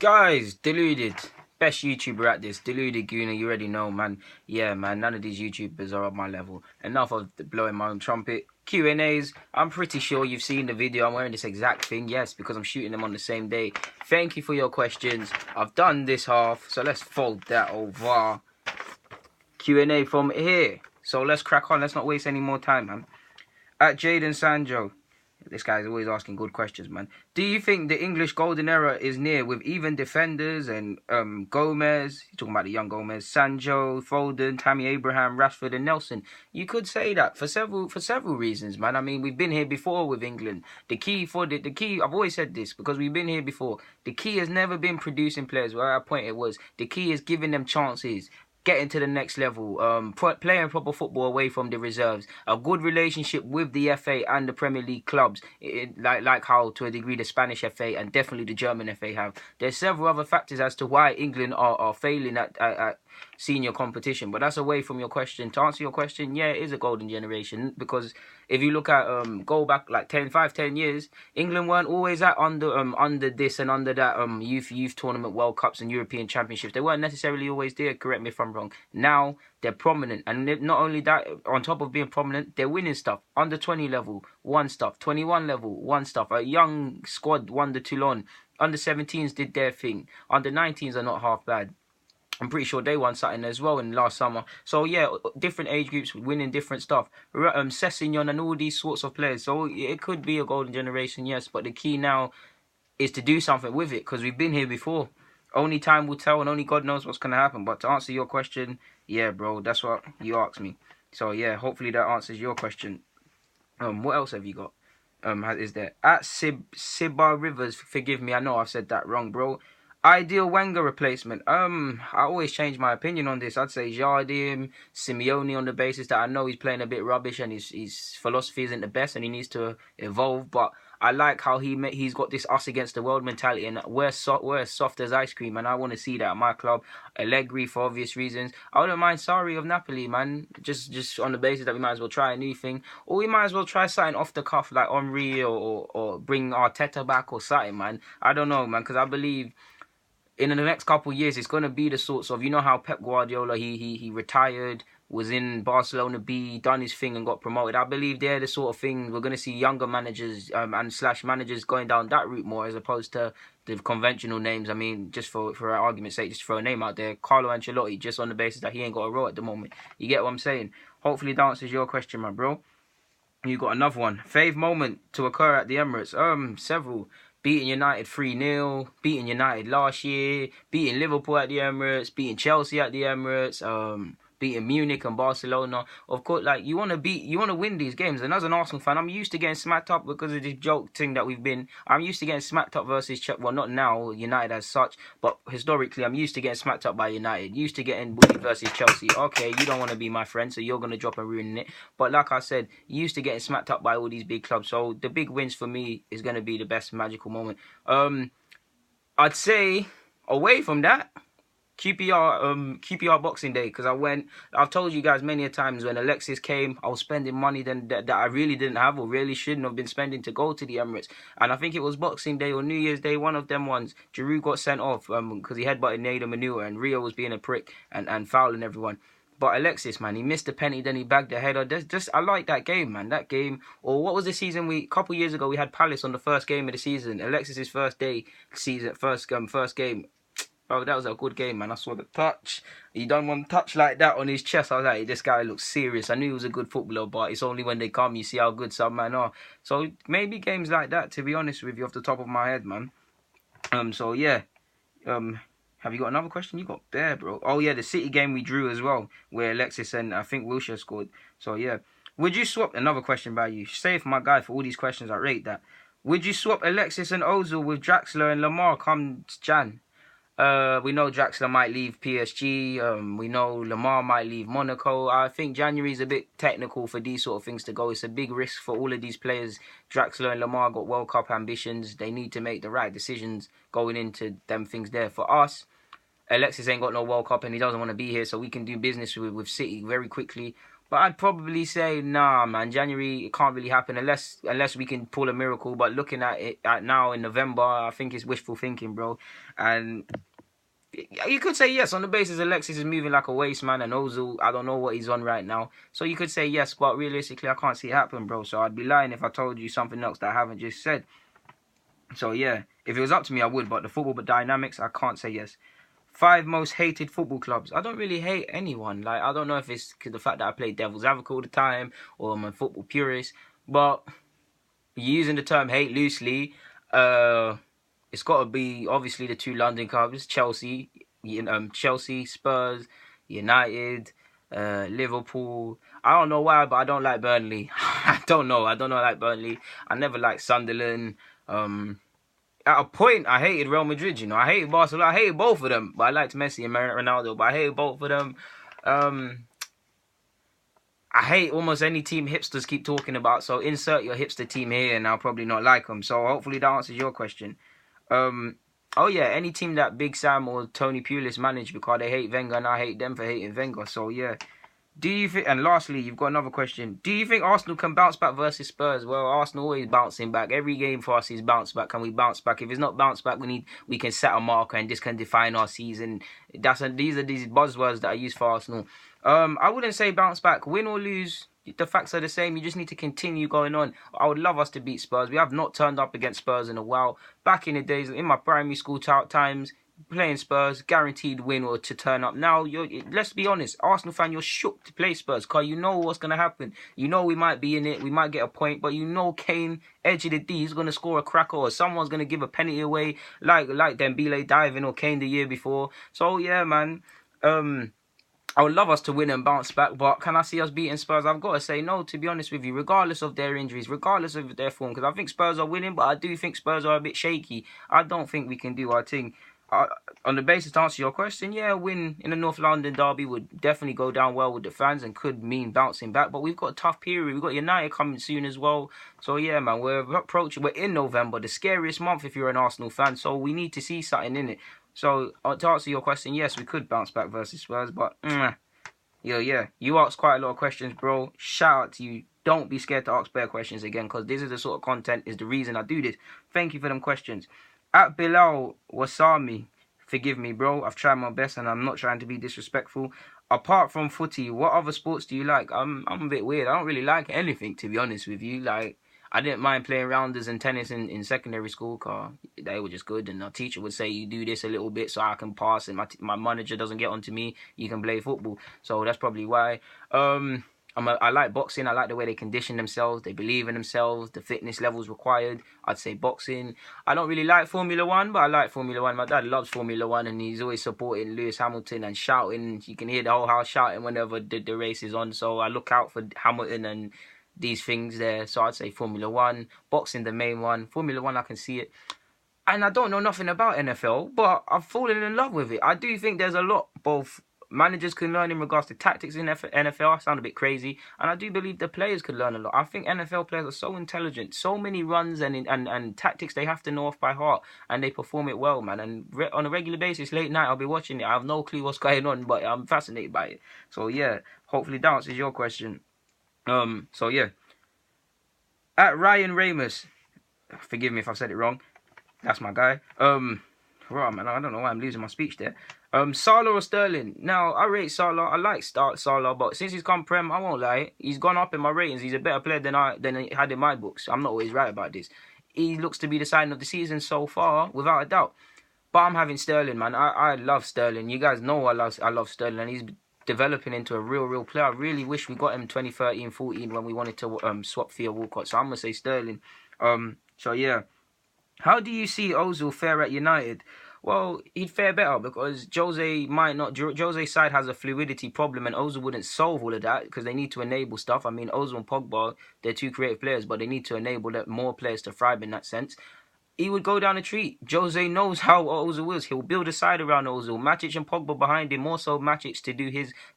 Guys, Deluded. Best YouTuber at this. Deluded Gooner, you already know, man. Yeah, man, none of these YouTubers are at my level. Enough of blowing my own trumpet. Q&As, I'm pretty sure you've seen the video. I'm wearing this exact thing, yes, because I'm shooting them on the same day. Thank you for your questions. I've done this half, so let's fold that over. Q&A from here. So let's crack on. Let's not waste any more time, man. At Jaden Sanjo. This guy's always asking good questions, man. Do you think the English golden era is near with even defenders and Gomez? You're talking about the young Gomez, Sancho, Foden, Tammy Abraham, Rashford, and Nelson. You could say that for several reasons, man. I mean, we've been here before with England. The key, I've always said this because we've been here before. The key has never been producing players. Where I point it was the key is giving them chances. Getting to the next level, playing proper football away from the reserves, a good relationship with the FA and the Premier League clubs, like how to a degree the Spanish FA and definitely the German FA have. There's several other factors as to why England are failing at senior competition, but that's away from your question. To answer your question, yeah, it is a golden generation because if you look at go back like 10 years, England weren't always at under this and under that youth tournament, World Cups and European Championships. They weren't necessarily always there. Correct me if I'm wrong. Now they're prominent, and not only that, on top of being prominent, they're winning stuff. Under 20 level, won stuff. 21 level, won stuff. A young squad won the Toulon. Under 17s did their thing. Under 19s are not half bad. I'm pretty sure they won something as well in last summer. So yeah, different age groups winning different stuff. Sessignon and all these sorts of players. So it could be a golden generation, yes. But the key now is to do something with it because we've been here before. Only time will tell and only God knows what's going to happen. But to answer your question, yeah, bro, that's what you asked me. So yeah, hopefully that answers your question. What else have you got? Is there? At Sibar Rivers, forgive me, I know I've said that wrong, bro. Ideal Wenger replacement. I always change my opinion on this. I'd say Jardim, Simeone on the basis that I know he's playing a bit rubbish and his philosophy isn't the best and he needs to evolve. But I like how he's got this us against the world mentality and we're as soft as ice cream, and I want to see that at my club. Allegri for obvious reasons. I wouldn't mind Sarri of Napoli, man. Just on the basis that we might as well try a new thing, or we might as well try something off the cuff like Henry or bring Arteta back or something, man. I don't know, man, because I believe in the next couple of years, it's going to be the sorts of, you know how Pep Guardiola, he retired, was in Barcelona B, done his thing and got promoted. I believe they're the sort of thing we're going to see younger managers and slash managers going down that route more as opposed to the conventional names. I mean, just for argument's sake, just throw a name out there. Carlo Ancelotti, just on the basis that he ain't got a role at the moment. You get what I'm saying? Hopefully that answers your question, my bro. You got another one. Fave moment to occur at the Emirates? Several. Beating United 3-0, beating United last year, beating Liverpool at the Emirates, beating Chelsea at the Emirates, beating Munich and Barcelona. Of course, like you want to win these games. And as an Arsenal fan, I'm used to getting smacked up because of this joke thing that we've been. I'm used to getting smacked up versus Chelsea. Well, not now, United as such, but historically, I'm used to getting smacked up by United. Used to getting bullied versus Chelsea. Okay, you don't want to be my friend, so you're gonna drop and ruin it. But like I said, used to getting smacked up by all these big clubs. So the big wins for me is gonna be the best magical moment. I'd say away from that, QPR Boxing Day, because I've told you guys many a times when Alexis came, I was spending money that I really didn't have or really shouldn't have been spending to go to the Emirates. And I think it was Boxing Day or New Year's Day, one of them ones. Giroud got sent off because he headbutted Nader Manure and Rio was being a prick and fouling everyone. But Alexis, man, he missed the penalty, then he bagged the header. I like that game, man. That game, or what was the season a couple years ago, we had Palace on the first game of the season. Alexis's first game. Oh, that was a good game, man. I saw the touch. He done one touch like that on his chest. I was like, this guy looks serious. I knew he was a good footballer, but it's only when they come you see how good some men are. So maybe games like that, to be honest with you, off the top of my head, man. So yeah. Have you got another question? You got there, bro. Oh yeah, the City game we drew as well, where Alexis and I think Wilshere scored. So yeah. Would you swap, another question by you, save my guy for all these questions, I rate that. Would you swap Alexis and Ozil with Draxler and Lamar come Jan? We know Draxler might leave PSG. We know Lamar might leave Monaco. I think January is a bit technical for these sort of things to go. It's a big risk for all of these players. Draxler and Lamar got World Cup ambitions. They need to make the right decisions going into them things there. For us, Alexis ain't got no World Cup and he doesn't want to be here, so we can do business with City very quickly. But I'd probably say, nah, man, January, it can't really happen unless we can pull a miracle. But looking at it now in November, I think it's wishful thinking, bro. And you could say yes on the basis Alexis is moving like a waste man, and Ozil, I don't know what he's on right now. So you could say yes, but realistically, I can't see it happen, bro. So I'd be lying if I told you something else that I haven't just said. So yeah, if it was up to me, I would. But the football dynamics, I can't say yes. 5 most hated football clubs. I don't really hate anyone. Like, I don't know if it's because the fact that I play devil's advocate all the time or I'm a football purist. But using the term hate loosely, it's got to be obviously the 2 London clubs, Chelsea, Spurs, United, Liverpool. I don't know why, but I don't like Burnley. I don't know. I like Burnley. I never liked Sunderland. At a point, I hated Real Madrid, you know. I hated Barcelona. I hated both of them. But I liked Messi and Ronaldo. But I hated both of them. I hate almost any team hipsters keep talking about. So insert your hipster team here and I'll probably not like them. So hopefully that answers your question. Oh yeah, any team that Big Sam or Tony Pulis manage because they hate Wenger and I hate them for hating Wenger. So yeah. Do you think, and lastly, you've got another question. Do you think Arsenal can bounce back versus Spurs? Well, Arsenal always bouncing back. Every game for us is bounce back. Can we bounce back? If it's not bounce back, we can set a marker and this can define our season. These are these buzzwords that I use for Arsenal. I wouldn't say bounce back. Win or lose, the facts are the same. You just need to continue going on. I would love us to beat Spurs. We have not turned up against Spurs in a while. Back in the days, in my primary school times, playing Spurs, guaranteed win or to turn up. Now, let's be honest, Arsenal fan, you're shook to play Spurs because you know what's going to happen. You know we might be in it, we might get a point, but you know Kane, edge of the D, is going to score a cracker or someone's going to give a penalty away like Dembele diving or Kane the year before. So, yeah, man, I would love us to win and bounce back, but can I see us beating Spurs? I've got to say no, to be honest with you, regardless of their injuries, regardless of their form, because I think Spurs are winning, but I do think Spurs are a bit shaky. I don't think we can do our thing. On the basis to answer your question, yeah, a win in the North London derby would definitely go down well with the fans and could mean bouncing back. But we've got a tough period. We've got United coming soon as well. So yeah, man, we're in November, the scariest month if you're an Arsenal fan. So we need to see something in it. So to answer your question, yes, we could bounce back versus Spurs. But yeah, you asked quite a lot of questions, bro. Shout out to you. Don't be scared to ask better questions again, because this is the sort of content, is the reason I do this. Thank you for them questions. At Bilal Wasami, forgive me, bro. I've tried my best and I'm not trying to be disrespectful. Apart from footy, what other sports do you like? I'm a bit weird. I don't really like anything, to be honest with you. Like, I didn't mind playing rounders and tennis in secondary school, because they were just good. And our teacher would say, you do this a little bit so I can pass, and my manager doesn't get onto me. You can play football. So that's probably why. I like boxing. I like the way they condition themselves. They believe in themselves. The fitness levels required. I'd say boxing. I don't really like Formula 1, but I like Formula 1. My dad loves Formula 1 and he's always supporting Lewis Hamilton and shouting. You can hear the whole house shouting whenever the race is on. So I look out for Hamilton and these things there. So I'd say Formula 1. Boxing, the main one. Formula 1, I can see it. And I don't know nothing about NFL, but I've fallen in love with it. I do think there's a lot both managers can learn in regards to tactics in NFL. I sound a bit crazy. And I do believe the players could learn a lot. I think NFL players are so intelligent. So many runs and tactics they have to know off by heart. And they perform it well, man. And on a regular basis, late night, I'll be watching it. I have no clue what's going on, but I'm fascinated by it. So, yeah. Hopefully that answers your question. So, yeah. At Ryan Ramus. Forgive me if I've said it wrong. That's my guy. Right, man, I don't know why I'm losing my speech there. Salah or Sterling? Now, I rate Salah. I like Salah, but since he's come Prem, I won't lie. He's gone up in my ratings. He's a better player than he had in my books. I'm not always right about this. He looks to be the sign of the season so far, without a doubt. But I'm having Sterling, man. I love Sterling. You guys know I love Sterling, and he's developing into a real player. I really wish we got him 2013-14 when we wanted to swap Theo Walcott. So I'm going to say Sterling. So, yeah. How do you see Ozil fare at United? Well, he'd fare better because Jose's side has a fluidity problem and Ozil wouldn't solve all of that because they need to enable stuff. I mean, Ozil and Pogba, they're two creative players, but they need to enable more players to thrive in that sense. he would go down a treat. Jose knows how Ozil is. He'll build a side around Ozil. Matic and Pogba behind him, more so Matic to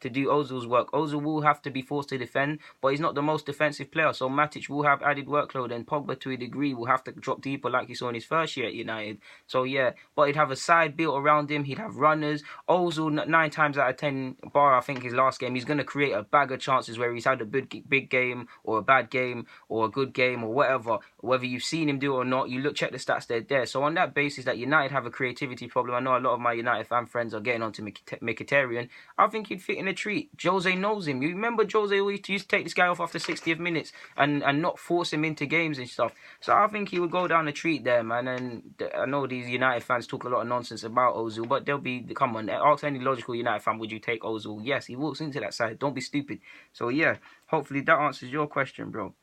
do Ozil's work. Ozil will have to be forced to defend, but he's not the most defensive player, so Matic will have added workload, and Pogba to a degree will have to drop deeper like you saw in his first year at United. So yeah, but he'd have a side built around him. He'd have runners. Ozil 9 times out of 10, bar I think his last game, he's going to create a bag of chances where he's had a big game or a bad game or a good game or whatever. Whether you've seen him do it or not, you check the stats, they're there. So on that basis that United have a creativity problem, I know a lot of my United fan friends are getting onto Mkhitaryan. I think he'd fit in a treat. Jose knows him. You remember Jose used to take this guy off after 60th minutes and not force him into games and stuff. So I think he would go down a treat there, man. And I know these United fans talk a lot of nonsense about Ozil, but they'll be, come on, ask any logical United fan, would you take Ozil? Yes, he walks into that side. Don't be stupid. So yeah, hopefully that answers your question, bro.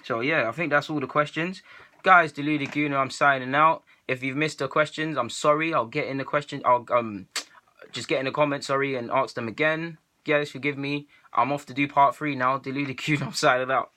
So yeah, I think that's all the questions. Guys, Deluded Gooner, I'm signing out. If you've missed the questions, I'm sorry. I'll get in the question. I'll just get in the comments, sorry, and ask them again. Guys, forgive me. I'm off to do part 3 now. Deluded Gooner, I'm signing out.